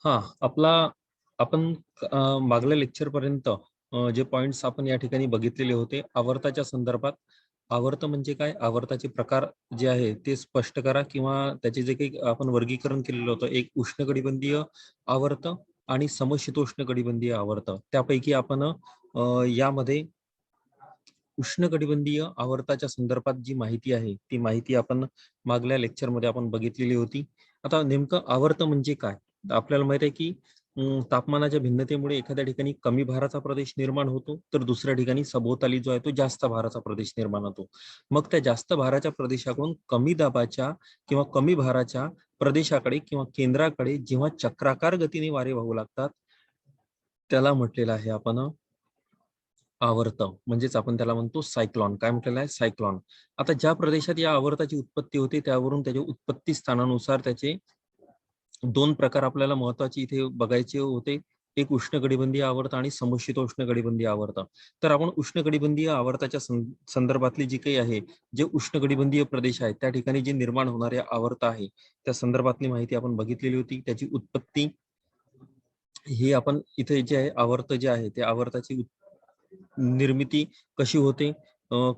हा आपला आपण मागल्या लेक्चर पर्यंत जे पॉइंट्स आपण या ठिकाणी बघितलेले होते आवर्ताच्या संदर्भात. आवर्त म्हणजे काय, आवर्ताचे प्रकार जे आहे ते स्पष्ट करा किंवा त्याचे जे काही आपण वर्गीकरण केलेलं होतं, एक उष्णकटिबंधीय आवर्त आणि समशीतोष्ण कटिबंधीय आवर्त. त्यापैकी आपण यामध्ये उष्णकटिबंधीय आवर्ताच्या संदर्भात जी माहिती आहे ती माहिती आपण मागल्या लेक्चरमध्ये आपण बघितलेली होती. आता नेमकं आवर्त म्हणजे काय, आपल्याला माहित आहे की तापमानाच्या भिन्नतेमुळे एखाद्या ठिकाणी कमी भाराचा प्रदेश निर्माण होतो तर दुसऱ्या ठिकाणी सभोवताली जो आहे तो जास्त भाराचा प्रदेश निर्माण होतो. मग त्या जास्त भाराच्या प्रदेशाकडून कमी दाबाच्या किंवा कमी भाराच्या प्रदेशाकडे किंवा केंद्राकडे जेव्हा चक्राकार गतीने वारे वाहू लागतात त्याला म्हटलेलं आहे आपण आवर्त. म्हणजेच आपण त्याला म्हणतो सायक्लॉन. काय म्हटलेलं आहे, सायक्लॉन. आता ज्या प्रदेशात या आवर्ताची उत्पत्ती होते त्यावरून त्याच्या उत्पत्ती स्थानानुसार त्याचे दोन प्रकार आपल्याला महत्वाचे इथे बघायचे होते. एक उष्णकटिबंधीय आवर्त आणि समशीतोष्ण कटिबंधीय आवर्त. तर आपण उष्णकटिबंधीय आवर्ताच्या संदर्भातली जी काही आहे, जे उष्णकटिबंधीय प्रदेश आहेत त्या ठिकाणी जे निर्माण होणारे आवर्त आहे त्या संदर्भातली माहिती आपण बघितलेली होती. त्याची उत्पत्ती ही आपण इथे जे आहे आवर्त जे आहे त्या आवर्ताची निर्मिती कशी होते.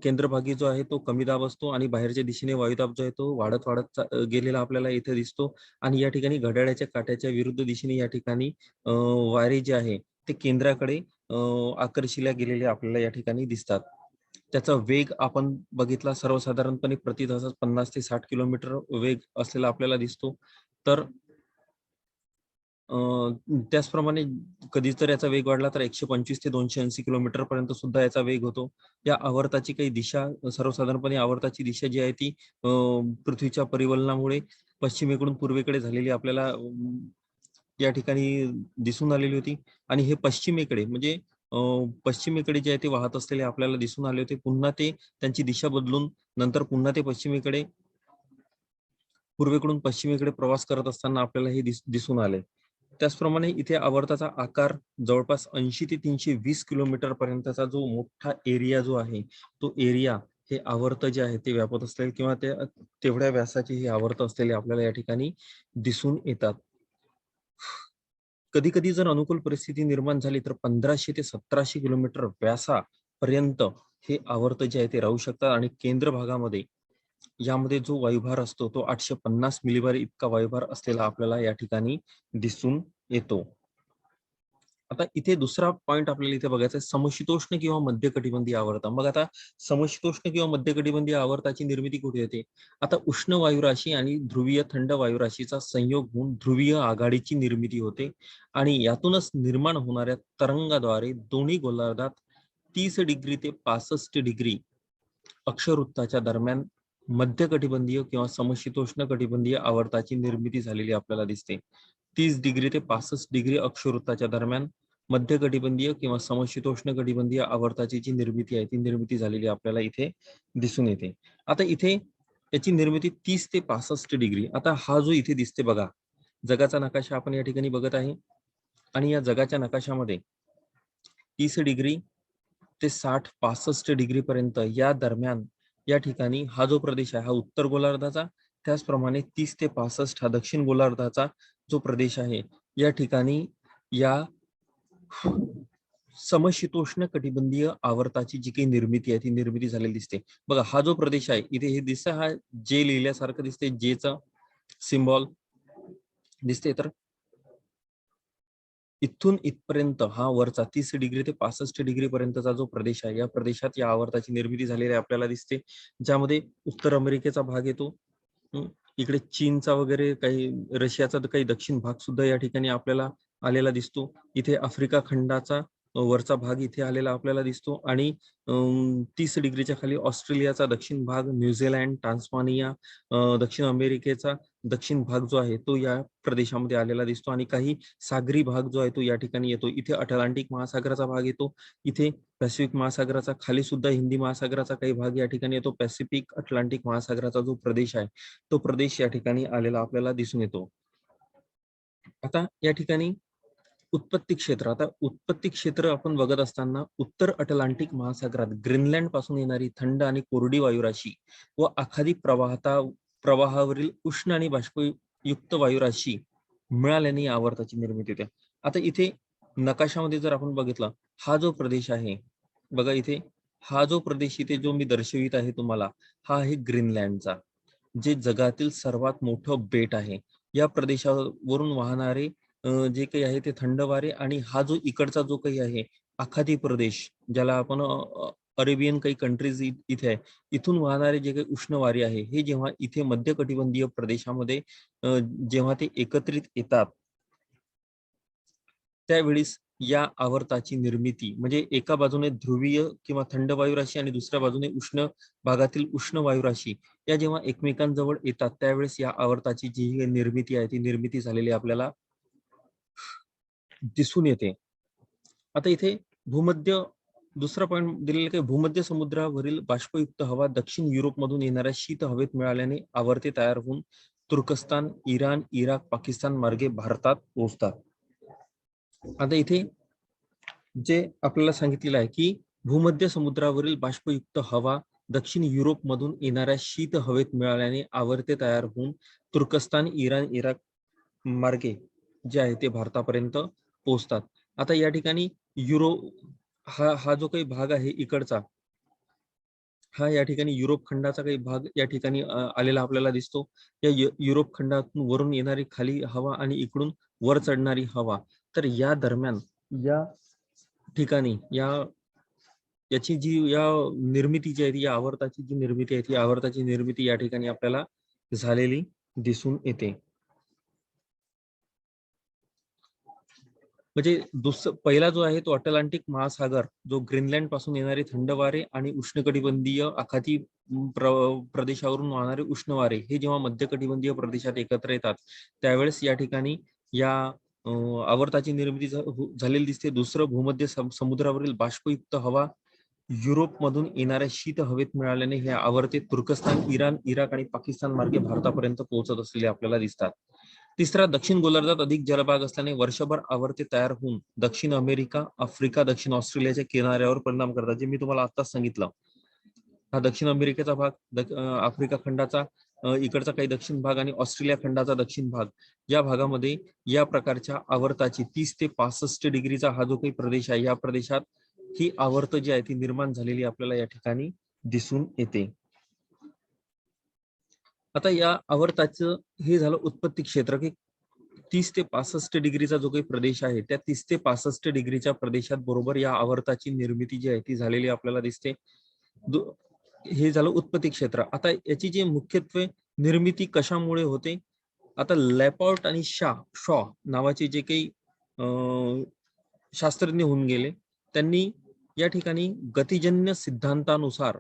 केंद्रभागी जो आहे तो कमी दाब असतो आणि बाहेरच्या दिशेने वायुदाब जो आहे तो वाढत वाढत गेलेला आपल्याला इथे दिसतो. आणि या ठिकाणी घड्याळाच्या काट्याच्या विरुद्ध दिशेने या ठिकाणी वारे जे आहे ते केंद्राकडे आकर्षिल्या गेलेले आपल्याला या ठिकाणी दिसतात. त्याचा वेग आपण बघितला सर्वसाधारणपणे प्रति तासास 50 ते 60 किलोमीटर वेग असलेला आपल्याला दिसतो. तर त्याचप्रमाणे कधीतरी याचा वेग वाढला तर 125 ते 280 किलोमीटर पर्यंत सुद्धा याचा वेग होतो. या आवर्ताची काही दिशा, सर्वसाधारणपणे आवर्ताची दिशा जी आहे ती पृथ्वीच्या परिवलनामुळे पश्चिमेकडून पूर्वेकडे झालेली आपल्याला या ठिकाणी दिसून आलेली होती. आणि हे पश्चिमेकडे म्हणजे पश्चिमेकडे जे आहे ते वाहत असलेले आपल्याला दिसून आले होते. पुन्हा ते त्यांची दिशा बदलून नंतर पुन्हा ते पश्चिमेकडे, पूर्वेकडून पश्चिमेकडे प्रवास करत असताना आपल्याला हे दिसून आले. त्याचप्रमाणे इथे आवर्ताचा आकार जवळपास 80 ते 320 किलोमीटर पर्यंतचा जो मोठा एरिया जो आहे तो एरिया हे आवर्त जे आहे ते व्यापत असलेले किंवा ते तेवढ्या व्यासाचे हे आवर्त असलेले आपल्याला या ठिकाणी दिसून येतात. कधी कधी जर अनुकूल परिस्थिती निर्माण झाली तर 1500 ते 1700 किलोमीटर व्यासापर्यंत हे आवर्त जे आहे ते राहू शकतात. आणि केंद्र भागामध्ये यामध्ये जो वायुभार असतो तो 850 मिलीबार इतका वायुभार असलेला आपल्याला या ठिकाणी दिसून येतो. आता इथे दुसरा पॉइंट आपल्याला इथे बघायचा आहे, समशीतोष्ण किंवा मध्य कटिबंधीय आवर्त. मग आता समशीतोष्ण किंवा मध्य कटिबंधीय आवर्ताची निर्मिती कुठे होते. आता उष्ण वायुराशी आणि ध्रुवीय थंड वायुराशीचा संयोग होऊन ध्रुवीय आघाडीची निर्मिती होते. आणि यातूनच निर्माण होणाऱ्या तरंगाद्वारे दोन्ही गोलार्धात 30 डिग्री ते 65 डिग्री अक्षवृत्ताच्या दरम्यान मध्य कटिबंधीय किंवा समशीतोष्ण कटिबंधीय आवर्ताची निर्मिती झालेली आपल्याला दिसते. 30 डिग्री ते 65 डिग्री अक्षवृत्ताच्या दरम्यान मध्य कटिबंधीय किंवा समशीतोष्ण कटिबंधीय आवर्ताची जी निर्मिती आहे ती निर्मिती झालेली आपल्याला इथे दिसून येते. आता इथे याची निर्मिती 30 ते 65 डिग्री. आता हा जो इथे दिसते बघा, जगाचा नकाशा आपण या ठिकाणी बघत आहे. आणि या जगाच्या नकाशामध्ये 30 डिग्री ते 60-65 डिग्री पर्यंत या दरम्यान या ठिकाणी हा जो प्रदेश आहे हा उत्तर गोलार्धाचा, त्याचप्रमाणे 30 ते 65 हा दक्षिण गोलार्धाचा जो प्रदेश आहे या ठिकाणी या समशीतोष्ण कटिबंधीय आवर्ताची जी काही निर्मिती आहे ती निर्मिती झालेली दिसते. बघा हा जो प्रदेश आहे इथे हे दिसतं, हा जे लिहिल्यासारखं दिसते, जेचा सिम्बॉल दिसते. तर इथून इथपर्यंत हा वरचा 30 डिग्री ते 65 डिग्री पर्यंतचा जो प्रदेश आहे या प्रदेशात या आवर्ताची निर्मिती झालेली आपल्याला दिसते. ज्यामध्ये उत्तर अमेरिकेचा भाग येतो. इकडे चीनचा वगैरे काही, रशियाचा काही दक्षिण भाग सुद्धा या ठिकाणी आपल्याला आलेला दिसतो. इथे आफ्रिका खंडाचा वरचा भाग इथे आलेला आपल्याला दिसतो. आणि 30 डिग्रीच्या खाली ऑस्ट्रेलियाचा दक्षिण भाग, न्यूझीलँड, टान्झानिया, दक्षिण अमेरिकेचा दक्षिण भाग जो आहे तो या प्रदेशामध्ये आलेला दिसतो. आणि काही सागरी भाग जो आहे तो या ठिकाणी येतो. इथे अटलांटिक महासागराचा भाग येतो. इथे पॅसिफिक महासागराचा, खाली सुद्धा हिंदी महासागराचा काही भाग या ठिकाणी येतो. पॅसिफिक अटलांटिक महासागराचा जो प्रदेश आहे तो प्रदेश या ठिकाणी आलेला आपल्याला दिसून येतो. आता या ठिकाणी उत्पत्ती क्षेत्र, आता उत्पत्ती क्षेत्र आपण बघत असताना उत्तर अटलांटिक महासागरात ग्रीनलँड पासून येणारी थंड आणि कोरडी वायुराशी व आखाडी प्रवाहावरील उष्ण आणि बाष्पयुक्त वायुराशी मिळाल्याने या आवर्ताची निर्मिती होते. आता इथे नकाशामध्ये जर आपण बघितलं, हा जो प्रदेश आहे बघा इथे, हा जो प्रदेश इथे जो मी दर्शवित आहे तुम्हाला, हा आहे ग्रीनलँडचा, जे जगातील सर्वात मोठं बेट आहे. या प्रदेशावरून वाहणारे जे काही आहे ते थंड वारे, आणि हा जो इकडचा जो काही आहे आखाती प्रदेश, ज्याला आपण अरेबियन काही कंट्रीज इथे आहे, इथून वाहणारे जे काही उष्ण वारे आहे, हे जेव्हा इथे मध्य कटिबंधीय प्रदेशामध्ये जेव्हा ते एकत्रित येतात, त्यावेळेस या आवर्ताची निर्मिती, म्हणजे एका बाजूने ध्रुवीय किंवा थंड वायुराशी आणि दुसऱ्या बाजूने उष्ण भागातील उष्ण वायुराशी, या जेव्हा एकमेकांजवळ येतात, त्यावेळेस या आवर्ताची जी निर्मिती आहे ती निर्मिती झालेली आपल्याला दिसून येते. आता इथे भूमध्य, दुसरा पॉईंट दिलेला की भूमध्य समुद्रावरील बाष्पयुक्त हवा दक्षिण युरोपमधून येणाऱ्या शीत हवेत मिळाल्याने आवर्ते तयार होऊन तुर्कस्तान, इराण, इराक, पाकिस्तान मार्गे भारतात पोहोचतात. आता इथे जे आपल्याला सांगितलेलं आहे की भूमध्य समुद्रावरील बाष्पयुक्त हवा दक्षिण युरोपमधून येणाऱ्या शीत हवेत मिळाल्याने आवर्ते तयार होऊन तुर्कस्तान, इराण, इराक मार्गे जे आहे ते भारतापर्यंत पोहोचतात. आता या ठिकाणी हा जो काही भाग आहे इकडचा, हा या ठिकाणी युरोप खंडाचा काही भाग या ठिकाणी आलेला आपल्याला दिसतो. या युरोप खंडातून वरून येणारी खाली हवा आणि इकडून वर चढणारी हवा, तर या दरम्यान या ठिकाणी याची जी या निर्मिती जी आहे ती, या आवर्ताची जी निर्मिती आहे ती आवर्ताची निर्मिती या ठिकाणी आपल्याला झालेली दिसून येते. म्हणजे पहिला जो आहे तो अटलांटिक महासागर, जो ग्रीनलँड पासून येणारे थंड वारे आणि उष्णकटिबंधीय आखाती प्रदेशावरून वाहणारे उष्ण वारे, हे जेव्हा मध्य कटिबंधीय प्रदेशात एकत्र येतात, त्यावेळेस या ठिकाणी या आवर्ताची निर्मिती झालेली दिसते. दुसरं, भूमध्य समुद्रावरील बाष्पयुक्त हवा युरोपमधून येणाऱ्या शीत हवेत मिळाल्याने हे आवर्ते तुर्कस्तान, इराण, इराक आणि पाकिस्तान मार्गे भारतापर्यंत पोहोचत असलेले आपल्याला दिसतात. तिसरा, दक्षिण गोलार्धात अधिक जलभाग असल्याने वर्षभर आवर्ते तयार होऊन दक्षिण अमेरिका, आफ्रिका, दक्षिण ऑस्ट्रेलियाच्या किनाऱ्यावर परिणाम करतात, जे मी तुम्हाला आताच सांगितलं. हा दक्षिण अमेरिकेचा भाग, आफ्रिका खंडाचा इकडचा काही दक्षिण भाग आणि ऑस्ट्रेलिया खंडाचा दक्षिण भाग, या भागामध्ये या प्रकारच्या आवर्ताची 30 ते 65 डिग्रीचा हा जो काही प्रदेश आहे, या प्रदेशात ही आवर्त जी आहे ती निर्माण झालेली आपल्याला या ठिकाणी दिसून येते. आता या आवर्ताचं हे झालं उत्पत्ती क्षेत्र, की 30 ते 65 डिग्रीचा जो काही प्रदेश आहे, त्या 30 ते 65 डिग्रीच्या प्रदेशात बरोबर या आवर्ताची निर्मिती जी आहे ती झालेली आपल्याला दिसते. हे झालं उत्पत्ती क्षेत्र. आता याची जी मुख्यत्वे निर्मिती कशामुळे होते, आता लॅपॉर्ट आणि शॉ नावाचे जे काही शास्त्रज्ञ होऊन गेले, त्यांनी या ठिकाणी गतिजन्य सिद्धांतानुसार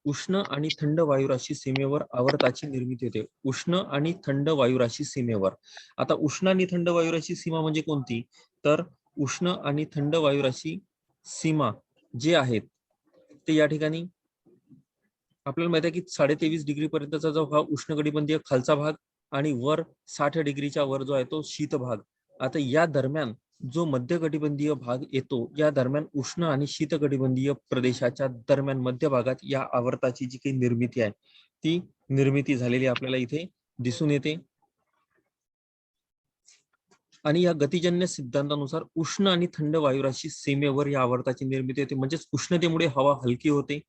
उष्ण आणि थंड वायुराशी सीमेवर आवर्ताची निर्मिती होते. उष्ण आणि थंड वायुराशी सीमेवर. आता उष्ण आणि थंड वायुराशी सीमा म्हणजे कोणती, तर उष्ण आणि थंड वायुराशी सीमा जे आहेत ते या ठिकाणी आपल्याला माहिती आहे की 23.5 डिग्री पर्यंतचा जो हा उष्णकटिबंधीय खालचा भाग आणि वर 60 डिग्रीच्या वर जो आहे तो शीत भाग. आता या दरम्यान जो मध्य कटिबंधीय भाग येतो, या दरम्यान उष्ण आणि शीत कटिबंधीय प्रदेशाच्या दरम्यान मध्य भागात या आवर्ताची जी काही निर्मिती आहे ती निर्मिती झालेली आपल्याला इथे दिसून येते. आणि या गतिजन्य सिद्धांतानुसार उष्ण आणि थंड वायुराशी सीमेवर या आवर्ताची निर्मिती होते. म्हणजेच उष्णतेमुळे हवा हलकी होते,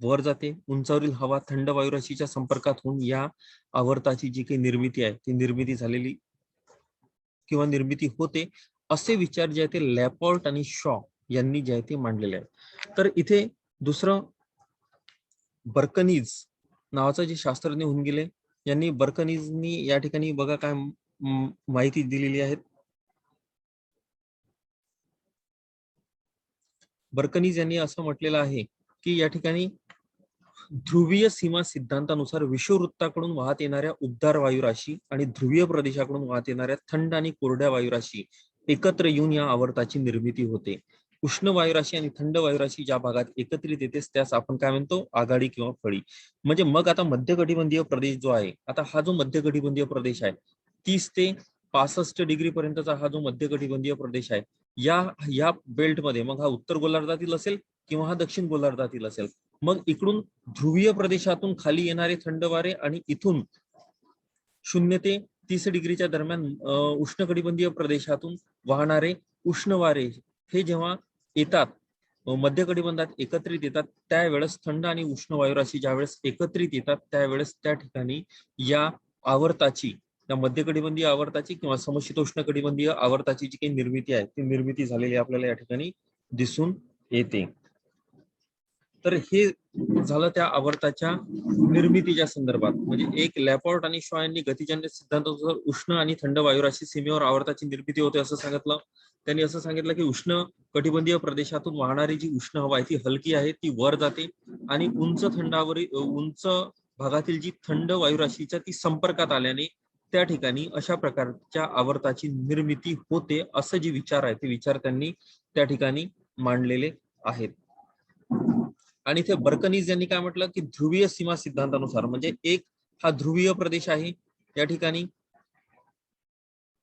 वर जाते, उंचावरील हवा थंड वायुराशीच्या संपर्कात होऊन या आवर्ताची जी काही निर्मिती आहे ती निर्मिती झालेली किंवा निर्मिती होते, असे विचार जे आहे ते लॅपॉर्ट आणि शॉ यांनी जे आहे ते मांडलेले आहे. तर इथे दुसरं, बर्कनीज नावाचं जे शास्त्रज्ञ होऊन गेले, यांनी बर्कनीजनी या ठिकाणी बघा काय माहिती दिलेली आहे. बर्कनीज यांनी असं म्हटलेलं आहे की या ठिकाणी ध्रुवीय सीमा सिद्धांतानुसार विषुववृत्ताकडून वाहत येणाऱ्या उबदार वायुराशी आणि ध्रुवीय प्रदेशाकडून वाहत येणाऱ्या थंड आणि कोरड्या वायुराशी एकत्र येऊन या आवर्ताची निर्मिती होते. उष्ण वायुराशी आणि थंड वायुराशी ज्या भागात एकत्रित येते त्यास आपण काय म्हणतो, आघाडी किंवा फळी. म्हणजे मग आता मध्य कटिबंधीय प्रदेश जो आहे, आता हा जो मध्य कटिबंधीय प्रदेश आहे, 30 ते 65 डिग्री पर्यंतचा हा जो मध्य कटिबंधीय प्रदेश आहे, या बेल्टमध्ये मग हा उत्तर गोलार्धातील असेल किंवा हा दक्षिण गोलार्धातील असेल. मग इकडून ध्रुवीय प्रदेशातून खाली येणारे थंड वारे आणि इथून 0 ते 30 डिग्रीच्या दरम्यान उष्णकटिबंधीय प्रदेशातून वाहणारे उष्ण वारे हे जेव्हा येतात, मध्य कटिबंधात एकत्रित येतात, त्यावेळेस थंड आणि उष्ण वायुराशी ज्यावेळेस एकत्रित येतात त्यावेळेस त्या ठिकाणी या आवर्ताची, त्या मध्य कटिबंधीय आवर्ताची किंवा समशीतोष्ण कटिबंधीय आवर्ताची जी काही निर्मिती आहे ती निर्मिती झालेली आपल्याला या ठिकाणी दिसून येते. तर हे झालं त्या आवर्ताच्या निर्मितीच्या संदर्भात. म्हणजे एक लॅपॉर्ट आणि शॉ यांनी गतिजन्य सिद्धांतानुसार उष्ण आणि थंड वायुराशी सीमेवर आवर्ताची निर्मिती होते असं सांगितलं. त्यांनी असं सांगितलं की उष्ण कटिबंधीय प्रदेशातून वाहणारी जी उष्ण हवा आहे ती हलकी आहे, ती वर जाते आणि उंच भागातील जी थंड वायुराशीच्या ती संपर्कात आल्याने त्या ठिकाणी अशा प्रकारच्या आवर्ताची निर्मिती होते, असं जे विचार आहे ते विचार त्यांनी त्या ठिकाणी मांडलेले आहेत. आणि इथे बर्कनीज यांनी काय म्हटलं की ध्रुवीय सीमा सिद्धांतानुसार, म्हणजे एक हा ध्रुवीय प्रदेश आहे या ठिकाणी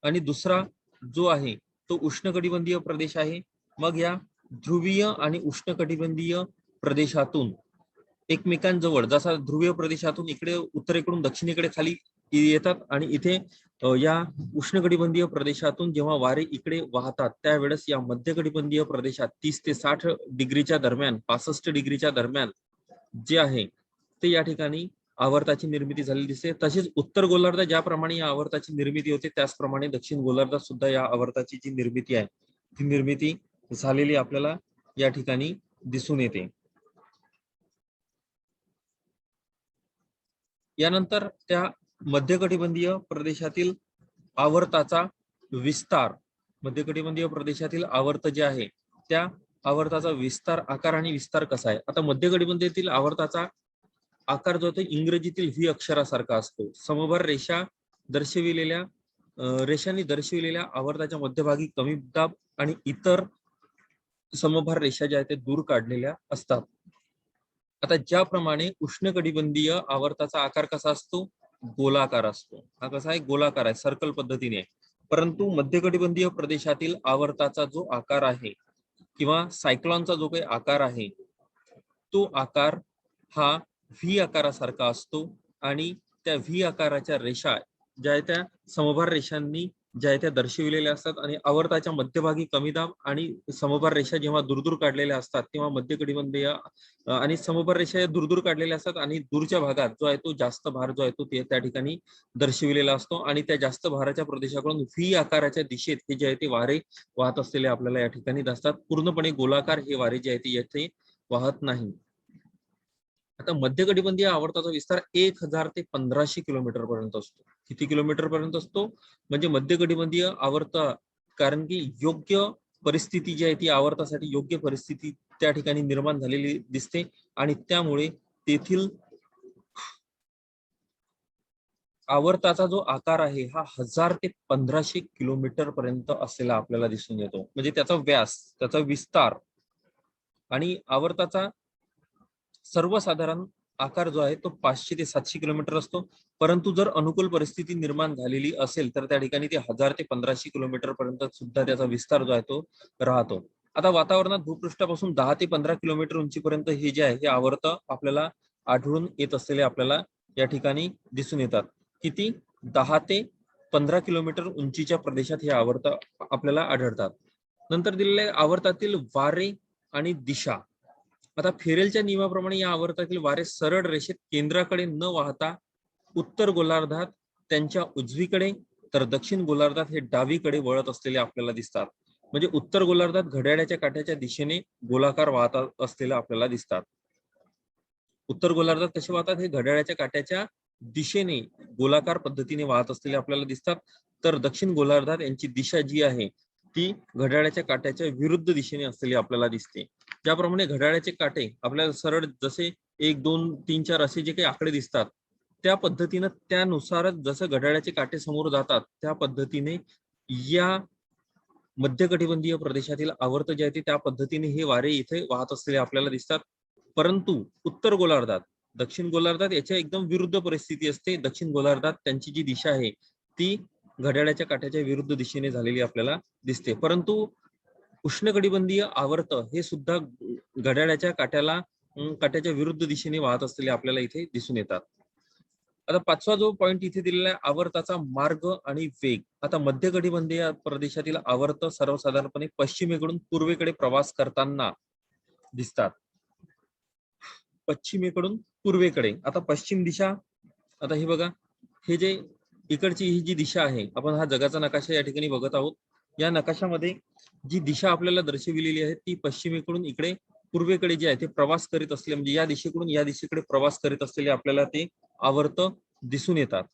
आणि दुसरा जो आहे तो उष्णकटिबंधीय प्रदेश आहे. मग या ध्रुवीय आणि उष्णकटिबंधीय प्रदेशातून एकमेकांजवळ, जसा ध्रुवीय प्रदेशातून इकडे उत्तरेकडून दक्षिणेकडे खाली येतात आणि इथे या उष्णकटिबंधीय प्रदेशातून जेव्हा वारे इकडे वाहतात त्यावेळेस या मध्य कटिबंधीय प्रदेशात 30 ते 60 डिग्रीच्या दरम्यान, 65 डिग्रीच्या दरम्यान जे आहे ते या ठिकाणी आवर्ताची निर्मिती झालेली दिसते. तसेच उत्तर गोलार्धात ज्याप्रमाणे या आवर्ताची निर्मिती होते त्याचप्रमाणे दक्षिण गोलार्धात सुद्धा या आवर्ताची जी निर्मिती आहे ती निर्मिती झालेली आपल्याला या ठिकाणी दिसून येते. यानंतर त्या मध्य कटिबंधीय प्रदेशातील आवर्ताचा विस्तार, मध्य कटिबंधीय प्रदेशातील आवर्त जे आहे त्या आवर्ताचा विस्तार, आकार आणि विस्तार कसा आहे. आता मध्य कटिबंधीतील आवर्ताचा आकार जो आहे इंग्रजीतील व्ही अक्षरासारखा असतो. समभार रेषा दर्शविलेल्या रेषांनी दर्शविलेल्या आवर्ताच्या मध्यभागी कमी दाब आणि इतर समभार रेषा ज्या आहेत ते दूर काढलेल्या असतात. आता ज्याप्रमाणे उष्णकटिबंधीय आवर्ताचा आकार कसा असतो, गोलाकार असतो. हा कसा आहे, गोलाकार आहे, सर्कल पद्धतीने. परंतु मध्य कटिबंधीय प्रदेशातील आवर्ताचा जो आकार आहे किंवा सायक्लॉनचा जो काही आकार आहे तो आकार हा व्ही आकारासारखा असतो आणि त्या व्ही आकाराच्या रेषा ज्या आहेत त्या समभार रेषांनी ज्या आहेत त्या दर्शविलेल्या असतात आणि आवर्ताच्या मध्यभागी कमी दाब आणि समभार रेषा जेव्हा दूर काढलेल्या असतात तेव्हा मध्य कटिबंधीय आणि समभार रेषा दूर काढलेल्या असतात आणि दूरच्या भागात जो आहे तो जास्त भार जो आहे तो त्या ठिकाणी दर्शविलेला असतो आणि त्या जास्त भाराच्या प्रदेशाकडून व्ही आकाराच्या दिशेत हे जे आहे ते वारे वाहत असलेले आपल्याला या ठिकाणी दिसतात. पूर्णपणे गोलाकार हे वारे जे आहे ते येथे वाहत नाही. आता मध्य कटिबंधीय आवर्ताचा विस्तार 1000 ते 1500 किलोमीटर पर्यंत असतो. किती किलोमीटर पर्यंत असतो, म्हणजे मध्य कटिबंधीय आवर्त, कारण की योग्य परिस्थिती जी आहे ती आवर्तासाठी योग्य परिस्थिती त्या ठिकाणी निर्माण झालेली दिसते आणि त्यामुळे तेथील आवर्ताचा जो आकार आहे हा 1000 ते 1500 किलोमीटर पर्यंत असलेला आपल्याला दिसून येतो. म्हणजे त्याचा व्यास, त्याचा विस्तार आणि आवर्ताचा सर्वसाधारण आकार जो आहे तो 500 ते 700 किलोमीटर असतो. परंतु जर अनुकूल परिस्थिती निर्माण झालेली असेल तर त्या ठिकाणी ते 1000 ते 1500 किलोमीटर पर्यंत सुद्धा त्याचा विस्तार जो आहे तो राहतो. आता वातावरणात भूपृष्ठापासून 10 ते 15 किलोमीटर उंचीपर्यंत हे जे आहे हे आवर्त आपल्याला आढळून येत असलेले आपल्याला या ठिकाणी दिसून येतात. किती, 10 ते 15 किलोमीटर उंचीच्या प्रदेशात हे आवर्त आपल्याला आढळतात. नंतर दिलेले आवर्तातील वारे आणि दिशा. आता फेरेलच्या नियमाप्रमाणे या आवर्तातील वारे सरळ रेषेत केंद्राकडे न वाहता उत्तर गोलार्धात त्यांच्या उजवीकडे तर दक्षिण गोलार्धात हे डावीकडे वळत असलेले आपल्याला दिसतात. म्हणजे उत्तर गोलार्धात घड्याळाच्या काट्याच्या दिशेने गोलाकार वाहत असलेले आपल्याला दिसतात. उत्तर गोलार्धात कसे वाहतात, हे घड्याळाच्या काट्याच्या दिशेने गोलाकार पद्धतीने वाहत असलेले आपल्याला दिसतात. तर दक्षिण गोलार्धात यांची दिशा जी आहे ती घड्याळाच्या काट्याच्या विरुद्ध दिशेने असलेली आपल्याला दिसते. ज्याप्रमाणे घड्याळाचे काटे आपल्याला सरळ जसे 1, 2, 3, 4 असे जे काही आकडे दिसतात त्या पद्धतीनं त्यानुसारच जसं घड्याळाचे काटे समोर जातात त्या पद्धतीने या मध्य कटिबंधीय प्रदेशातील आवर्त जे आहे ते त्या पद्धतीने हे वारे इथे वाहत असलेले आपल्याला दिसतात. परंतु उत्तर गोलार्धात, दक्षिण गोलार्धात याच्या एकदम विरुद्ध परिस्थिती असते. दक्षिण गोलार्धात त्यांची जी दिशा आहे ती घड्याळाच्या काट्याच्या विरुद्ध दिशेने झालेली आपल्याला दिसते. परंतु उष्णकटिबंधीय आवर्त हे सुद्धा घड्याळाच्या काट्याच्या विरुद्ध दिशेने वाहत असलेले आपल्याला इथे दिसून येतात. आता पाचवा जो पॉइंट इथे दिलेला आहे, आवर्ताचा मार्ग आणि वेग. आता मध्य कटिबंधीय प्रदेशातील आवर्त सर्वसाधारणपणे पश्चिमेकडून पूर्वेकडे प्रवास करताना दिसतात. पश्चिमेकडून पूर्वेकडे. आता पश्चिम दिशा, आता हे बघा, हे जे इकडची ही जी दिशा आहे, आपण हा जगाचा नकाशा या ठिकाणी बघत आहोत. या नकाशामध्ये जी दिशा आपल्याला दर्शविलेली आहे ती पश्चिमेकडून इकडे पूर्वेकडे जे आहे ते प्रवास करीत असले, म्हणजे या दिशेकडून या दिशेकडे प्रवास करीत असलेले आपल्याला ते आवर्त दिसून येतात.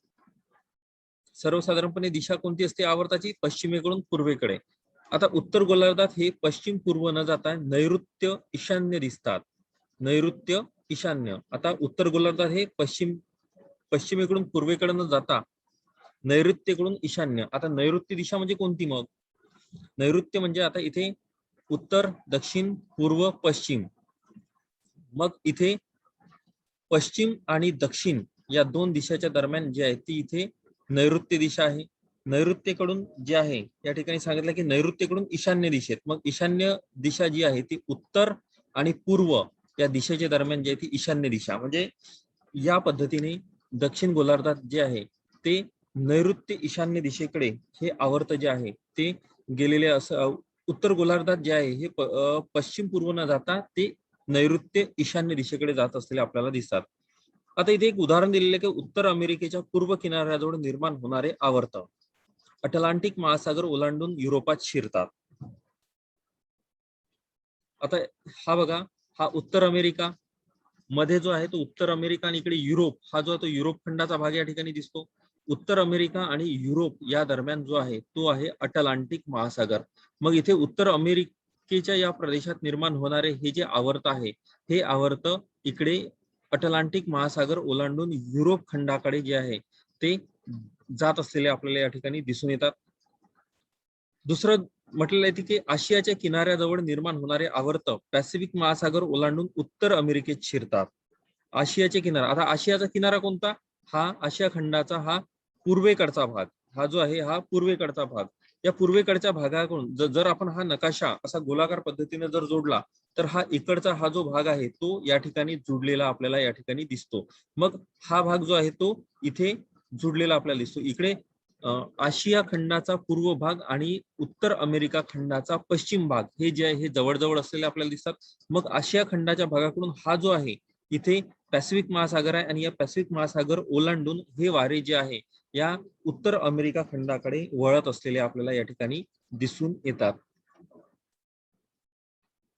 सर्वसाधारणपणे दिशा कोणती असते आवर्ताची? पश्चिमेकडून पूर्वेकडे. आता उत्तर गोलार्धात हे पश्चिम पूर्व न जाता नैऋत्य ईशान्य दिसतात. नैऋत्य ईशान्य. आता उत्तर गोलार्धात हे पश्चिमेकडून पूर्वेकडे न जाता नैऋत्येकडून ईशान्य. आता नैऋत्य दिशा म्हणजे कोणती मग? नैऋत्य म्हणजे आता इथे उत्तर, दक्षिण, पूर्व, पश्चिम. मग इथे पश्चिम आणि दक्षिण या दोन दिशाच्या दरम्यान जी आहे ती इथे नैऋत्य दिशा आहे. नैऋत्येकडून जे आहे या ठिकाणी सांगितलं की नैऋत्येकडून ईशान्य दिशेत. मग ईशान्य दिशा जी आहे ती उत्तर आणि पूर्व या दिशेच्या दरम्यान जी आहे ती ईशान्य दिशा. म्हणजे या पद्धतीने दक्षिण गोलार्धात जे आहे ते नैऋत्य ईशान्य दिशेकडे हे आवर्त जे आहे ते गेलेले असं. उत्तर गोलार्धात जे आहे हे पश्चिम पूर्व न जाता ते नैऋत्य ईशान्य दिशेकडे जात असलेले आपल्याला दिसतात. आता इथे एक उदाहरण दिलेलं आहे की उत्तर अमेरिकेच्या पूर्व किनाऱ्याजवळ निर्माण होणारे आवर्त अटलांटिक महासागर ओलांडून युरोपात शिरतात. आता हा बघा, हा उत्तर अमेरिका मध्ये जो आहे तो उत्तर अमेरिका आणि इकडे युरोप हा जो आहे तो युरोप खंडाचा भाग या ठिकाणी दिसतो. उत्तर अमेरिका आणि युरोप या दरम्यान जो आहे तो आहे अटलांटिक महासागर. मग इथे उत्तर अमेरिकेच्या या प्रदेशात निर्माण होणारे हे जे आवर्त आहे हे आवर्त इकडे अटलांटिक महासागर ओलांडून युरोप खंडाकडे जे आहे ते जात असलेले आपल्याला या ठिकाणी दिसून येतात. दुसरं म्हटलेलं आहे की आशियाच्या किनाऱ्याजवळ निर्माण होणारे आवर्त पॅसिफिक महासागर ओलांडून उत्तर अमेरिकेत शिरतात. आशियाचे किनारा, आता आशियाचा किनारा कोणता? हा आशिया खंडाचा हा पूर्वेकडचा भाग. हा जो आहे हा पूर्वेकडचा भाग. या पूर्वेकडच्या भागाकडून जर आपण हा नकाशा असा गोलाकार पद्धतीने जर जोडला तर हा इकडचा हा जो भाग आहे तो या ठिकाणी जुडलेला आपल्याला या ठिकाणी दिसतो. मग हा भाग जो आहे तो इथे जुडलेला आपल्याला दिसतो. इकडे आशिया खंडाचा पूर्व भाग आणि उत्तर अमेरिका खंडाचा पश्चिम भाग हे जे आहे हे जवळजवळ असलेले आपल्याला दिसतात. मग आशिया खंडाच्या भागाकडून हा जो आहे इथे पॅसिफिक महासागर आहे आणि या पॅसिफिक महासागर ओलांडून हे वारे जे आहे या उत्तर अमेरिका खंडाकडे वळत असलेले आपल्याला या ठिकाणी दिसून येतात.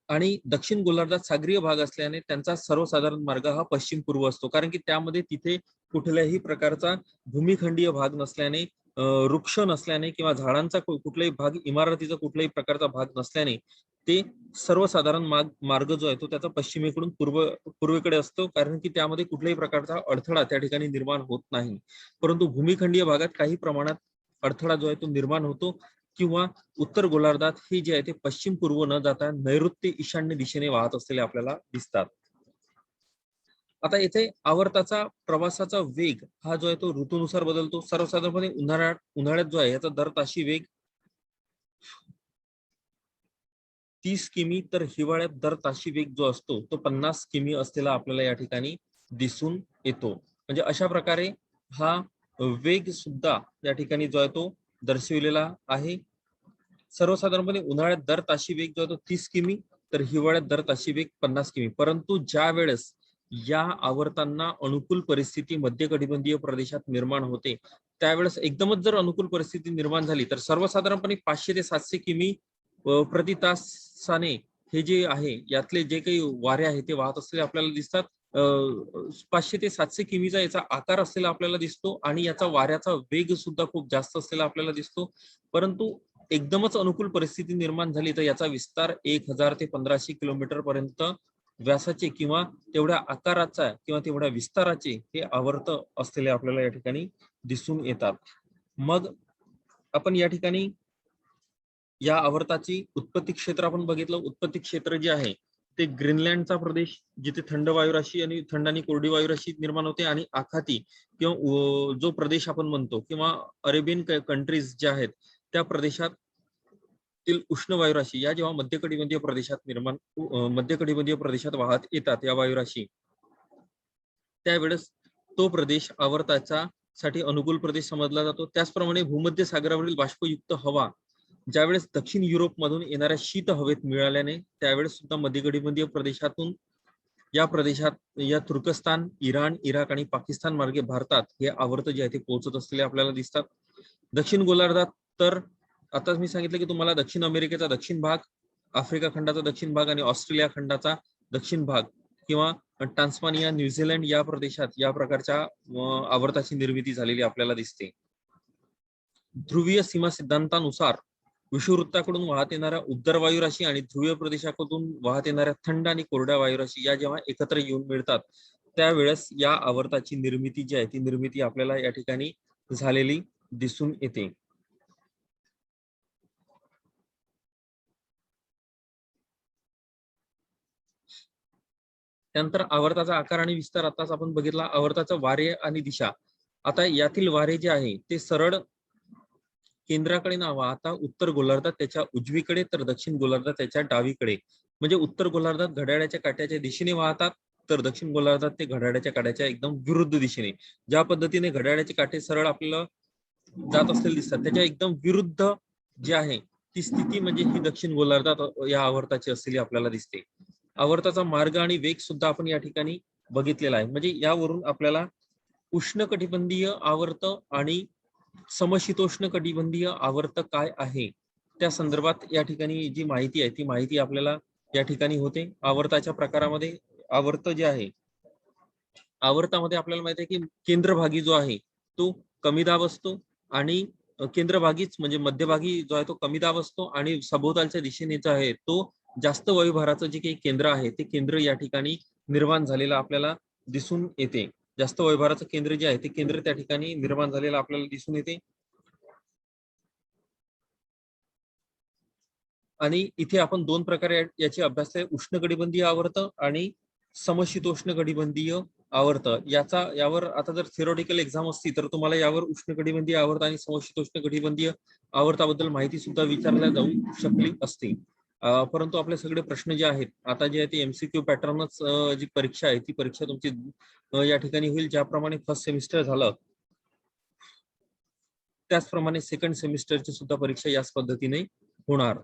आणि दक्षिण गोलार्धात सागरीय भाग असल्याने त्यांचा सर्वसाधारण मार्ग हा पश्चिम पूर्व असतो, कारण की त्यामध्ये तिथे कुठल्याही प्रकारचा भूमिखंडीय भाग नसल्याने, वृक्ष नसल्याने किंवा झाडांचा कुठलाही भाग, इमारतीचा कुठल्याही प्रकारचा भाग नसल्याने ते सर्वसाधारण मार्ग जो आहे तो त्याचा पश्चिमेकडून पूर्वेकडे असतो, कारण की त्यामध्ये कुठल्याही प्रकारचा अडथळा त्या ठिकाणी निर्माण होत नाही. परंतु भूमिखंडीय भागात काही प्रमाणात अडथळा जो आहे तो निर्माण होतो किंवा उत्तर गोलार्धात हे जे आहे ते पश्चिम पूर्व न जाता नैऋत्य ईशान्य दिशेने वाहत असलेले आपल्याला दिसतात. आता येथे आवर्ताचा प्रवासाचा वेग हा जो आहे तो ऋतूनुसार बदलतो. सर्वसाधारणपणे उन्हाळ्यात जो आहे याचा दर ताशी वेग 30 किमी तर हिवाळ्यात दर ताशी वेग जो असतो तो 50 किमी असलेला आपल्याला या ठिकाणी दिसून येतो. म्हणजे अशा प्रकारे हा वेग सुद्धा या ठिकाणी जो आहे तो दर्शविलेला आहे. सर्वसाधारणपणे उन्हाळ्यात दर ताशी वेग जो आहे तो 30 किमी तर हिवाळ्यात दर ताशी वेग 50 किमी. परंतु ज्या वेळेस या आवर्तांना अनुकूल परिस्थिती मध्य कटिबंधीय प्रदेशात निर्माण होते त्यावेळेस एकदमच जर अनुकूल परिस्थिती निर्माण झाली तर सर्वसाधारणपणे 500 ते 700 किमी प्रति तासाने हे जे आहे यातले जे काही वारे आहे ते वाहत असलेले आपल्याला दिसतात. 500 ते 700 किमीचा याचा आकार असलेला आपल्याला दिसतो आणि याचा वाऱ्याचा वेग सुद्धा खूप जास्त असलेला आपल्याला दिसतो. परंतु एकदमच अनुकूल परिस्थिती निर्माण झाली तर याचा विस्तार 1000 ते 1500 किलोमीटर पर्यंत व्यासाचे किंवा तेवढ्या आकाराचा किंवा तेवढ्या विस्ताराचे हे आवर्त असलेले आपल्याला या ठिकाणी दिसून येतात. मग आपण या ठिकाणी या आवर्ताची उत्पत्ती क्षेत्र आपण बघितलं. उत्पत्ती क्षेत्र जे आहे ते ग्रीनलँडचा प्रदेश जिथे थंड वायुराशी आणि थंड आणि कोरडी वायुराशी निर्माण होते आणि आखाती किंवा जो प्रदेश आपण म्हणतो किंवा अरेबियन कंट्रीज ज्या आहेत त्या प्रदेशात उष्ण वायुराशी या जेव्हा मध्य कटिबंधीय प्रदेशात वाहत येतात या वायुराशी त्यावेळेस तो प्रदेश आवर्ताचा साठी अनुकूल प्रदेश समजला जातो. त्याचप्रमाणे भूमध्य सागरावरील बाष्पयुक्त हवा ज्यावेळेस दक्षिण युरोपमधून येणाऱ्या शीत हवेत मिळाल्याने त्यावेळेस सुद्धा मध्य कटिबंधीय प्रदेशातून या प्रदेशात या तुर्कस्तान, इराण, इराक आणि पाकिस्तान मार्गे भारतात हे आवर्त जे आहे ते पोहोचत असलेले आपल्याला दिसतात. दक्षिण गोलार्धात तर आताच मी सांगितलं की तुम्हाला दक्षिण अमेरिकेचा दक्षिण भाग, आफ्रिका खंडाचा दक्षिण भाग आणि ऑस्ट्रेलिया खंडाचा दक्षिण भाग किंवा टान्स्मानिया, न्यूझीलंड या प्रदेशात या प्रकारच्या आवर्ताची निर्मिती झालेली आपल्याला दिसते. ध्रुवीय सीमा सिद्धांतानुसार विषुववृत्ताकडून वाहत येणाऱ्या उत्तर वायुराशी आणि ध्रुवीय प्रदेशाकडून वाहत येणाऱ्या थंड आणि कोरड्या वायुराशी या जेव्हा एकत्र येऊन मिळतात त्यावेळेस या आवर्ताची निर्मिती जी आहे ती निर्मिती आपल्याला या ठिकाणी झालेली दिसून येते. त्यानंतर आवर्ताचा आकार आणि विस्तार आताच आपण बघितला. आवर्ताचा वारे आणि दिशा. आता यातील वारे जे आहे ते सरळ केंद्राकडे न वाहता उत्तर गोलार्धात त्याच्या उजवीकडे तर दक्षिण गोलार्धात त्याच्या डावीकडे, म्हणजे उत्तर गोलार्धात घड्याळाच्या काट्याच्या दिशेने वाहतात तर दक्षिण गोलार्धात ते घड्याळाच्या काट्याच्या एकदम विरुद्ध दिशेने. ज्या पद्धतीने घड्याळाचे काटे सरळ आपल्याला जात असलेले दिसतात त्याच्या एकदम विरुद्ध जे आहे ती स्थिती म्हणजे ही दक्षिण गोलार्धात या आवर्ताची असलेली आपल्याला दिसते. आवर्ताचा मार्ग आणि वेग सुद्धा आपण या ठिकाणी बघितलेला आहे. म्हणजे यावरून आपल्याला उष्णकटिबंधीय आवर्त आणि समशीतोष्ण कटिबंधीय आवर्त काय आहे त्या संदर्भात या ठिकाणी जी माहिती आहे ती माहिती आपल्याला या ठिकाणी होते. आवर्ताच्या प्रकारामध्ये आवर्त जे आहे आवर्तामध्ये आपल्याला माहिती आहे की केंद्रभागी जो आहे तो कमी दाब असतो आणि केंद्रभागीच म्हणजे मध्यभागी जो आहे तो कमी दाब असतो आणि सभोवतालच्या दिशेने जो आहे तो जास्त वायुभाराचं जे काही केंद्र आहे ते केंद्र या ठिकाणी निर्माण झालेलं आपल्याला दिसून येते. जास्त वायुभाराचं केंद्र जे आहे ते केंद्र त्या ठिकाणी निर्माण झालेलं आपल्याला दिसून येते. आणि इथे आपण दोन प्रकारे याची अभ्यास आहे, उष्णकटिबंधीय आवर्त आणि समशीतोष्ण कटिबंधीय आवर्त. यावर आता जर थिओरिटिकल एक्झाम असती तर तुम्हाला यावर उष्णकटिबंधीय आवर्त आणि समशीतोष्ण कटिबंधीय आवर्ताबद्दल माहिती सुद्धा विचारल्या जाऊ शकली असती. परंतु आपले सगळे प्रश्न जे आहेत आता जे आहे ते एमसीक्यू पॅटर्नच जी परीक्षा आहे ती परीक्षा तुमची या ठिकाणी होईल. ज्याप्रमाणे फर्स्ट सेमिस्टर झालं त्याचप्रमाणे सेकंड सेमिस्टरची सुद्धा परीक्षा याच पद्धतीने होणार.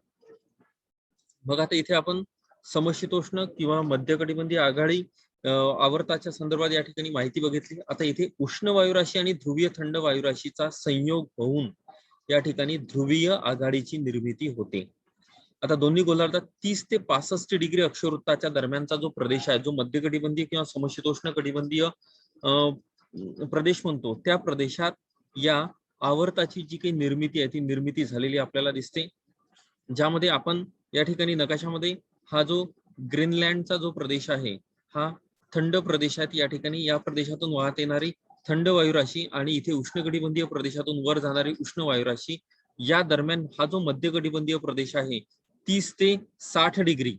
मग आता इथे आपण समशीतोष्ण किंवा मध्य कटिबंधीय आघाडी आवर्ताच्या संदर्भात या ठिकाणी माहिती बघितली. आता इथे उष्ण वायुराशी आणि ध्रुवीय थंड वायुराशीचा संयोग होऊन या ठिकाणी ध्रुवीय आघाडीची निर्मिती होते. आता दोन्ही गोलार्धात 30 ते 65 डिग्री अक्षवृत्ताच्या दरम्यानचा जो प्रदेश आहे जो मध्य कटिबंधीय किंवा समशीतोष्ण कटिबंधीय प्रदेश म्हणतो त्या प्रदेशात या आवर्ताची जी काही निर्मिती आहे ती निर्मिती झालेली आपल्याला दिसते. ज्यामध्ये आपण या ठिकाणी नकाशामध्ये हा जो ग्रीनलँडचा जो प्रदेश आहे हा थंड प्रदेशात या ठिकाणी या प्रदेशातून वाहत येणारी थंड वायुराशी आणि इथे उष्णकटिबंधीय प्रदेशातून वर जाणारी उष्ण वायुराशी या दरम्यान हा जो मध्य कटिबंधीय प्रदेश आहे 30 ते 60 डिग्री,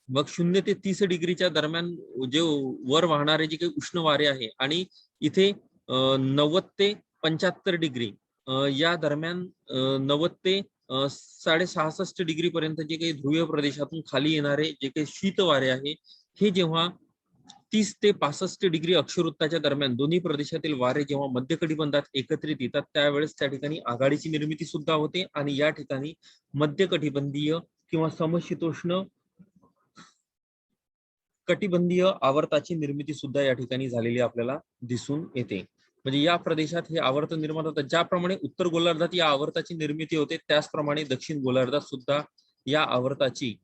मग 0 ते 30 डिग्रीच्या दरम्यान जे वर वाहणारे जे काही उष्ण वारे आहे आणि इथे 90 ते 75 डिग्री या दरम्यान 90 ते 66.5 डिग्री पर्यंत जे काही ध्रुवीय प्रदेशातून खाली येणारे जे काही शीत वारे आहे हे जेव्हा 30 ते 65 डिग्री अक्षवृत्ताच्या दरम्यान दोन्ही प्रदेशातील वारे जेव्हा मध्य कटिबंधात एकत्रित येतात त्यावेळेस त्या ठिकाणी आघाडीची निर्मिती सुद्धा होते आणि या ठिकाणी मध्य कटिबंधीय किंवा समशीतोष्ण कटिबंधीय आवर्ताची निर्मिती सुद्धा या ठिकाणी झालेली आपल्याला दिसून येते. म्हणजे या प्रदेशात हे आवर्त निर्माण होतात. ज्याप्रमाणे उत्तर गोलार्धात या आवर्ताची निर्मिती होते त्याचप्रमाणे दक्षिण गोलार्धात सुद्धा या आवर्ताची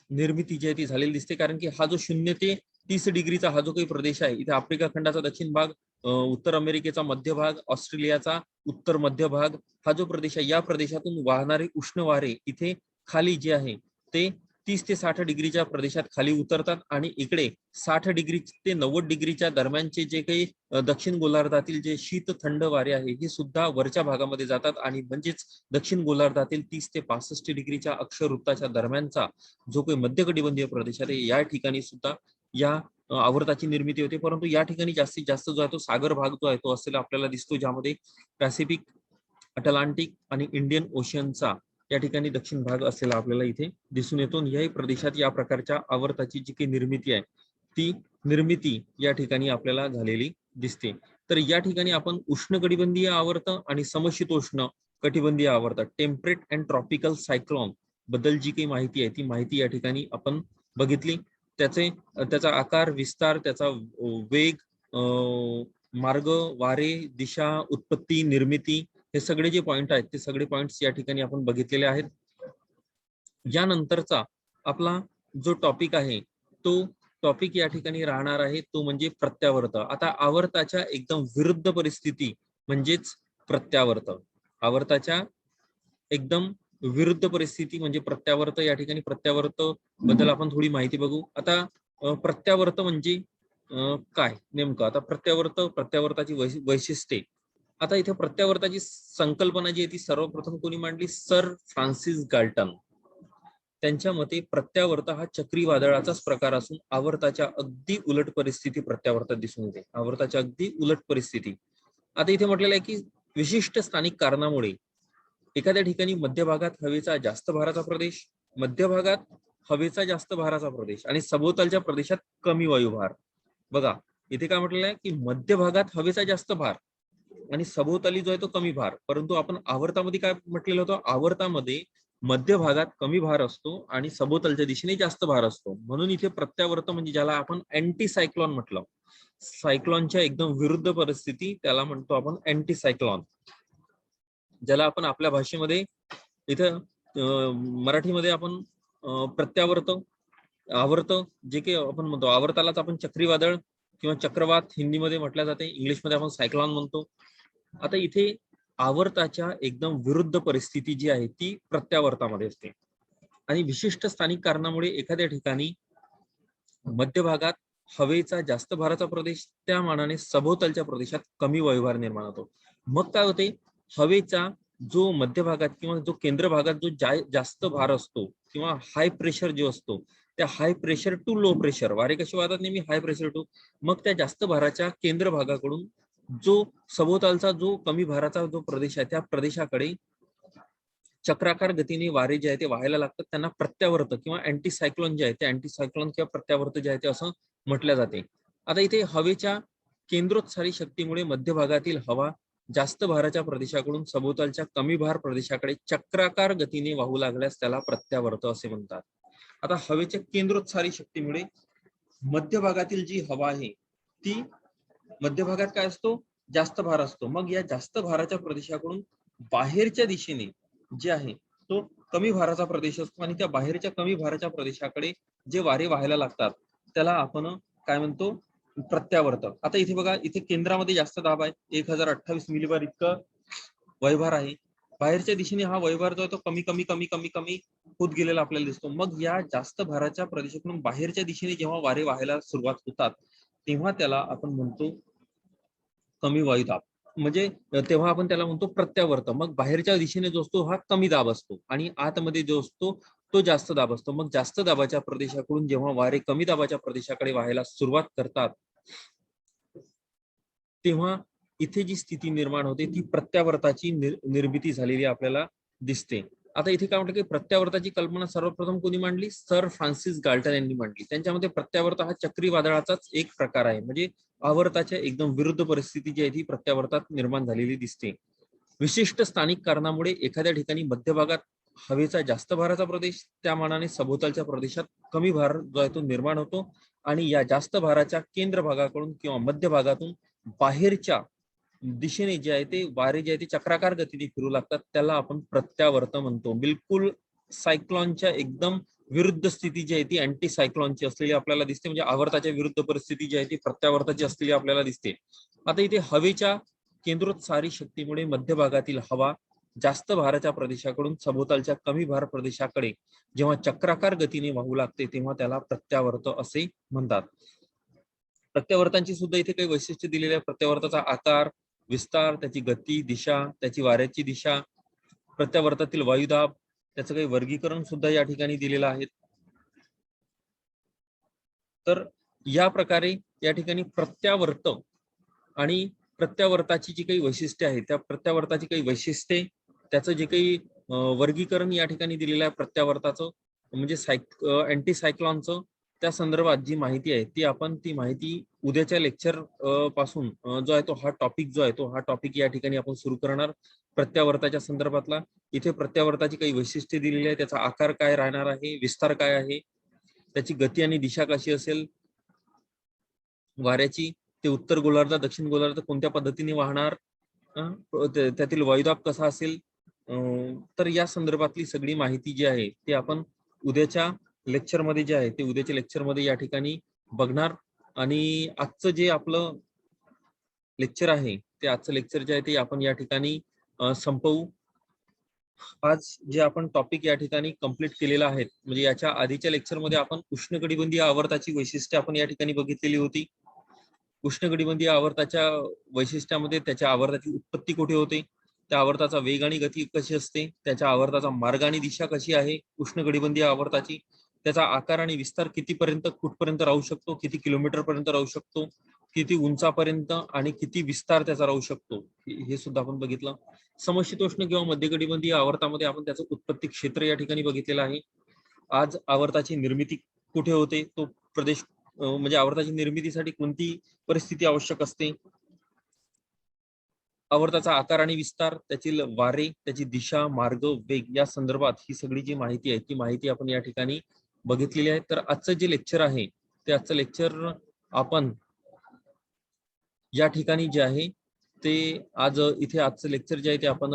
निर्मिती जी आहे ती झालेली दिसते. कारण की हा जो 0 ते 30 डिग्रीचा हा जो काही प्रदेश आहे इथे आफ्रिका खंडाचा दक्षिण भाग, उत्तर अमेरिकेचा मध्य भाग, ऑस्ट्रेलियाचा उत्तर मध्य भाग हा जो प्रदेश आहे या प्रदेशातून वाहणारे उष्ण वारे इथे खाली जे आहे ते 30 ते 60 डिग्रीच्या प्रदेशात खाली उतरतात आणि इकडे 60 डिग्री ते 90 डिग्रीच्या दरम्यानचे जे काही दक्षिण गोलार्धातील जे शीत थंड वारे आहे हे सुद्धा वरच्या भागामध्ये जातात आणि म्हणजेच दक्षिण गोलार्धातील 30 ते 65 डिग्रीच्या अक्षवृत्ताच्या दरम्यानचा जो काही मध्य कटिबंधीय प्रदेश आहे या ठिकाणी सुद्धा या आवर्ताची निर्मिती होते. परंतु या ठिकाणी जास्तीत जास्त जो आहे तो सागर भाग जो आहे तो असलेला आपल्याला दिसतो ज्यामध्ये पॅसिफिक, अटलांटिक आणि इंडियन ओशियनचा या ठिकाणी दक्षिण भाग असलेला आपल्याला इथे दिसून येतो. याही प्रदेशात या प्रकारच्या आवर्ताची जी काही निर्मिती आहे ती निर्मिती या ठिकाणी आपल्याला झालेली दिसते. तर या ठिकाणी आपण उष्णकटिबंधीय आवर्त आणि समशीतोष्ण कटिबंधीय आवर्त, टेम्परेट अँड ट्रॉपिकल सायक्लॉन बद्दल जी काही माहिती आहे ती माहिती या ठिकाणी आपण बघितली. त्याचा आकार, विस्तार, त्याचा वेग, मार्ग, वारे, दिशा, उत्पत्ती, निर्मिती, हे सगळे जे पॉइंट आहेत ते सगळे पॉइंट्स या ठिकाणी आपण बघितलेले आहेत. यानंतरचा आपला जो टॉपिक आहे तो टॉपिक या ठिकाणी राहणार आहे तो म्हणजे प्रत्यावर्त. आता आवर्ताच्या एकदम विरुद्ध परिस्थिती म्हणजेच प्रत्यावर्त. आवर्ताच्या एकदम विरुद्ध परिस्थिती म्हणजे प्रत्यावर्त. या ठिकाणी प्रत्यावर्त बद्दल आपण थोडी माहिती बघू. आता प्रत्यावर्त म्हणजे काय नेमकं. आता प्रत्यावर्ताची वैशिष्ट्ये. आता इथे प्रत्यावर्ताची संकल्पना जी आहे ती सर्वप्रथम कोणी मांडली, सर फ्रान्सिस गाल्टन. त्यांच्या मते प्रत्यावर्त हा चक्रीवादळाचाच प्रकार असून आवर्ताच्या अगदी उलट परिस्थिती प्रत्यावर्तात दिसून येते. आवर्ताच्या अगदी उलट परिस्थिती. आता इथे म्हटलेलं आहे की विशिष्ट स्थानिक कारणामुळे एखाद्या ठिकाणी मध्यभागात हवेचा जास्त भाराचा प्रदेश, मध्यभागात हवेचा जास्त भाराचा प्रदेश आणि सभोवतालच्या प्रदेशात कमी वायुभार. बघा इथे काय म्हटलेलं आहे की मध्यभागात हवेचा जास्त भार आणि सभोवताली जो आहे तो कमी भार. परंतु आपण आवर्तामध्ये काय म्हटलेलं होतं, आवर्तामध्ये मध्य भागात कमी भार असतो आणि सभोवतालच्या दिशेने जास्त भार असतो. म्हणून इथे प्रत्यावर्त म्हणजे ज्याला आपण अँटी सायक्लॉन म्हटलं, सायक्लॉनच्या एकदम विरुद्ध परिस्थिती त्याला म्हणतो आपण अँटी सायक्लॉन. ज्याला आपण आपल्या भाषेमध्ये इथं मराठीमध्ये आपण प्रत्यावर्त, आवर्त जे काही आपण म्हणतो, आवर्तालाच आपण चक्रीवादळ किंवा चक्रवात हिंदीमध्ये म्हटल्या जाते, इंग्लिशमध्ये आपण सायक्लॉन म्हणतो. आता इथे आवर्ताच्या एकदम विरुद्ध परिस्थिती जी आहे ती प्रत्यावर्तामध्ये असते आणि विशिष्ट स्थानिक कारणामुळे एखाद्या ठिकाणी मध्यभागात हवेचा जास्त भाराचा प्रदेश, त्या मानाने सभोवतालच्या प्रदेशात कमी वायुभार निर्माण होतो. मग काय होते, हवेचा जो मध्यभागात किंवा जो केंद्र भागात जो जास्त भार असतो किंवा हाय प्रेशर जो असतो, त्या high pressure to low pressure, वारे कसे वाहतात नेहमी हाय प्रेशर टू, मग त्या जास्त भाराच्या केंद्र भागाकडून जो सभोवतालचा जो कमी भाराचा जो प्रदेश आहे त्या प्रदेशाकडे चक्राकार गतीने वारे जे आहे ते व्हायला लागतात. त्यांना प्रत्यावर्त किंवा अँटी सायक्लॉन जे आहे ते अँटी सायक्लॉन किंवा प्रत्यावर्त जे आहे ते असं म्हटलं जाते. आता इथे हवेच्या केंद्रोत्सारी शक्तीमुळे मध्य भागातील हवा जास्त भाराच्या प्रदेशाकडून सभोवतालच्या कमी भार प्रदेशाकडे चक्राकार गतीने वाहू लागल्यास त्याला प्रत्यावर्त असे म्हणतात. आता हवेच्या केंद्रोत्सारी शक्तीमुळे मध्य भागातील जी हवा आहे ती मध्य भागात काय असतो, जास्त भार असतो. मग या जास्त भाराच्या प्रदेशाकडून बाहेरच्या दिशेने जे आहे तो कमी भाराचा प्रदेश असतो आणि त्या बाहेरच्या कमी भाराच्या प्रदेशाकडे जे वारे व्हायला लागतात त्याला आपण काय म्हणतो, प्रत्यावर्त. आता इथे बघा, इथे केंद्रामध्ये जास्त दाब आहे, 1028 मिलीबार इतकं वयभार आहे. बाहेरच्या दिशेने हा वयभार जो आहे तो कमी कमी कमी कमी कमी होत गेलेला आपल्याला दिसतो. मग या जास्त भाराच्या प्रदेशाकडून बाहेरच्या दिशेने जेव्हा वारे व्हायला सुरुवात होतात तेव्हा त्याला आपण म्हणतो कमी वायुदाब. म्हणजे तेव्हा आपण त्याला म्हणतो प्रत्यावर्त. मग बाहेरच्या दिशेने जो असतो हा कमी दाब असतो आणि आतमध्ये जो असतो तो जास्त दाब असतो. मग जास्त दाबाच्या प्रदेशाकडून जेव्हा वारे कमी दाबाच्या प्रदेशाकडे व्हायला सुरुवात करतात तेव्हा इथे जी स्थिती निर्माण होते ती प्रत्यावर्ताची निर्मिती झालेली आपल्याला दिसते. आता इथे काय म्हटलं की प्रत्यावर्ताची कल्पना सर्वप्रथम कोणी मांडली, सर फ्रान्सिस गाल्टन यांनी मांडली. त्यांच्यामध्ये प्रत्यावर्त हा चक्रीवादळाचाच एक प्रकार आहे. म्हणजे आवर्ताच्या एकदम विरुद्ध परिस्थिती जी आहे ती प्रत्यावर्तात निर्माण झालेली दिसते. विशिष्ट स्थानिक कारणामुळे एखाद्या ठिकाणी मध्यभागात हवेचा जास्त भाराचा प्रदेश, त्या मानाने सभोवतालच्या प्रदेशात कमी भार जो आहे तो निर्माण होतो आणि या जास्त भाराच्या केंद्र भागाकडून किंवा मध्य भागातून बाहेरच्या दिशेने जे आहे ते वारे जे आहे ते चक्राकार गतीने फिरू लागतात, त्याला आपण प्रत्यावर्त म्हणतो. बिलकुल सायक्लॉनच्या एकदम विरुद्ध स्थिती जी आहे ती अँटी सायक्लॉनची असलेली आपल्याला दिसते. म्हणजे आवर्ताच्या विरुद्ध परिस्थिती जी आहे ती प्रत्यावर्ताची असलेली आपल्याला दिसते. आता इथे हवेच्या केंद्रोत्सारी शक्तीमुळे मध्य भागातील हवा जास्त भाराच्या प्रदेशाकडून सभोवतालच्या कमी भार प्रदेशाकडे जेव्हा चक्राकार गतीने वाहू लागते तेव्हा त्याला प्रत्यावर्त असे म्हणतात. प्रत्यावर्तांची सुद्धा इथे काही वैशिष्ट्य दिलेले आहे. प्रत्यावर्ताचा आकार, विस्तार, त्याची गती, दिशा, त्याची वाऱ्याची दिशा, प्रत्यावर्तातील वायुदाब, त्याचं काही वर्गीकरण सुद्धा या ठिकाणी दिलेलं आहे. तर या प्रकारे या ठिकाणी प्रत्यावर्त आणि प्रत्यावर्ताची जी काही वैशिष्ट्ये आहेत त्या प्रत्यावर्ताची काही वैशिष्ट्ये, त्याचं जे काही वर्गीकरण या ठिकाणी दिलेलं आहे प्रत्यावर्ताचं म्हणजे अँटी सायक्लॉनचं, त्या संदर्भात जी माहिती आहे ती माहिती उद्याच्या लेक्चर पासून जो आहे तो हा टॉपिक या ठिकाणी आपण सुरू करणार प्रत्यावर्ताच्या संदर्भातला. इथे प्रत्यावर्ताची काही वैशिष्ट्ये दिलेली आहे, त्याचा आकार काय राहणार आहे, विस्तार काय आहे, त्याची गती आणि दिशा कशी असेल, वाऱ्याची ते उत्तर गोलार्ध दक्षिण गोलार्ध कोणत्या पद्धतीने वाहणार, त्यातील वायुदाब कसा असेल, तर या संदर्भातली सगळी माहिती जी आहे ती आपण उद्याच्या लेक्चरमध्ये जे आहे ते उद्याच्या लेक्चरमध्ये या ठिकाणी बघणार. आणि आजचं जे आपलं लेक्चर आहे ते आजचं लेक्चर जे आहे ते आपण या ठिकाणी संपवू. आज जे आपण टॉपिक या ठिकाणी कंप्लीट केलेला आहे, म्हणजे याच्या आधीच्या लेक्चरमध्ये आपण उष्णकटिबंधीय आवर्ताची वैशिष्ट्ये आपण या ठिकाणी बघितलेली होती. उष्णकटिबंधीय आवर्ताच्या वैशिष्ट्यामध्ये त्याच्या आवर्ताची उत्पत्ती कुठे होते, त्या आवर्ताचा वेग आणि गती कशी असते, त्याच्या आवर्ताचा मार्ग आणि दिशा कशी आहे उष्णकटिबंधीय आवर्ताची, त्याचा आकार आणि विस्तार कितीपर्यंत कुठपर्यंत राहू शकतो, किती किलोमीटर पर्यंत राहू शकतो, किती उंचापर्यंत आणि किती विस्तार त्याचा राहू शकतो, हे सुद्धा आपण बघितलं. समशीतोष्ण किंवा मध्यकटिबंधीय आवर्तामध्ये आपण त्याचं उत्पत्ती क्षेत्र या ठिकाणी बघितलेलं आहे. आज आवर्ताची निर्मिती कुठे होते, तो प्रदेश म्हणजे आवर्ताची निर्मितीसाठी कोणती परिस्थिती आवश्यक असते, आवर्ताचा आकार आणि विस्तार, त्याची वारे, त्याची दिशा, मार्ग, वेग या संदर्भात ही सगळी जी माहिती आहे ती माहिती आपण या ठिकाणी बघितलेली आहे. तर आजचं जे लेक्चर आहे ते आजचं लेक्चर आपण या ठिकाणी जे आहे ते आज इथे आजचं लेक्चर जे आहे ते आपण